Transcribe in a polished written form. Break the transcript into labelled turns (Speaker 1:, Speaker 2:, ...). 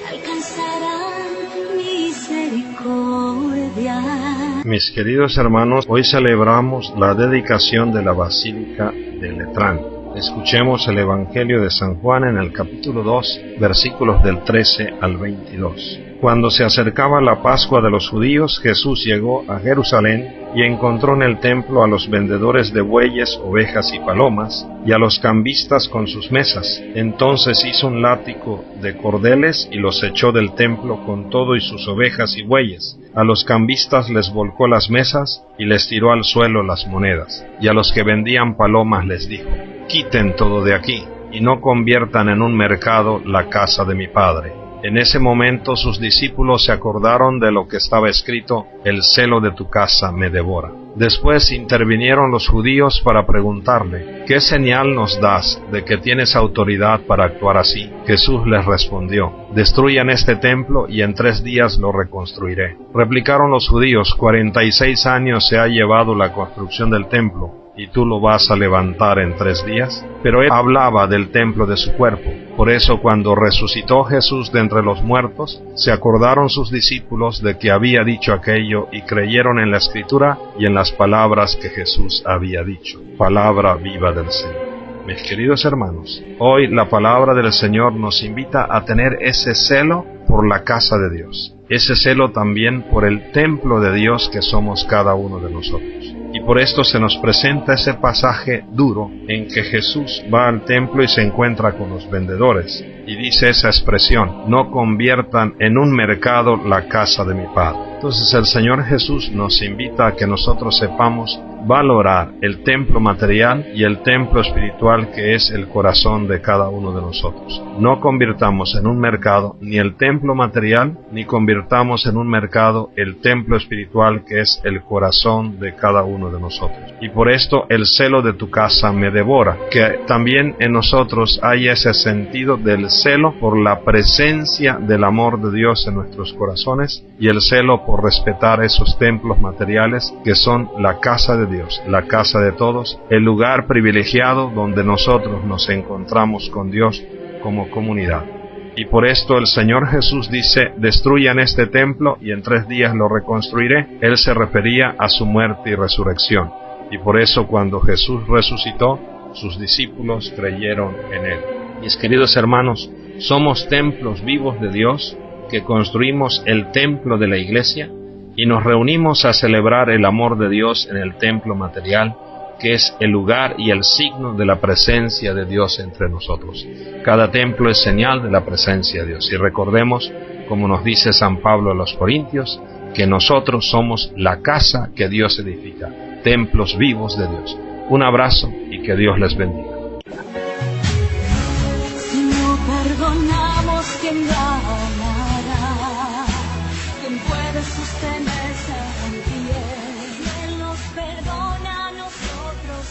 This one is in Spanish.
Speaker 1: alcanzarán misericordia.
Speaker 2: Mis queridos hermanos, hoy celebramos la dedicación de la Basílica de Letrán. Escuchemos el Evangelio de San Juan en el capítulo 2, versículos del 13 al 22. Cuando se acercaba la Pascua de los judíos, Jesús llegó a Jerusalén y encontró en el templo a los vendedores de bueyes, ovejas y palomas, y a los cambistas con sus mesas. Entonces hizo un látigo de cordeles y los echó del templo con todo y sus ovejas y bueyes. A los cambistas les volcó las mesas y les tiró al suelo las monedas. Y a los que vendían palomas les dijo: «Quiten todo de aquí, y no conviertan en un mercado la casa de mi Padre». En ese momento sus discípulos se acordaron de lo que estaba escrito: «El celo de tu casa me devora». Después intervinieron los judíos para preguntarle: «¿Qué señal nos das de que tienes autoridad para actuar así?». Jesús les respondió: «Destruyan este templo y en 3 días lo reconstruiré». Replicaron los judíos: 46 años se ha llevado la construcción del templo, ¿y tú lo vas a levantar en 3 días? Pero él hablaba del templo de su cuerpo. Por eso, cuando resucitó Jesús de entre los muertos, se acordaron sus discípulos de que había dicho aquello y creyeron en la Escritura y en las palabras que Jesús había dicho. Palabra viva del Señor. Mis queridos hermanos, hoy la palabra del Señor nos invita a tener ese celo por la casa de Dios, ese celo también por el templo de Dios que somos cada uno de nosotros. Y por esto se nos presenta ese pasaje duro en que Jesús va al templo y se encuentra con los vendedores, y dice esa expresión: «No conviertan en un mercado la casa de mi Padre». Entonces el Señor Jesús nos invita a que nosotros sepamos valorar el templo material y el templo espiritual que es el corazón de cada uno de nosotros. No convirtamos en un mercado ni el templo material, ni convirtamos en un mercado el templo espiritual que es el corazón de cada uno de nosotros. Y por esto el celo de tu casa me devora, que también en nosotros hay ese sentido del celo por la presencia del amor de Dios en nuestros corazones y el celo por respetar esos templos materiales que son la casa de Dios, la casa de todos, el lugar privilegiado donde nosotros nos encontramos con Dios como comunidad. Y por esto el Señor Jesús dice: «Destruyan este templo y en 3 días lo reconstruiré». Él se refería a su muerte y resurrección. Y por eso cuando Jesús resucitó, sus discípulos creyeron en Él. Mis queridos hermanos, somos templos vivos de Dios que construimos el templo de la iglesia y nos reunimos a celebrar el amor de Dios en el templo material, que es el lugar y el signo de la presencia de Dios entre nosotros. Cada templo es señal de la presencia de Dios. Y recordemos, como nos dice San Pablo a los Corintios, que nosotros somos la casa que Dios edifica, templos vivos de Dios. Un abrazo y que Dios les bendiga.
Speaker 1: Si no perdonamos, ¿quién ganará? ¿Quién puede sostenerse en pie? ¿Quién nos perdona a nosotros?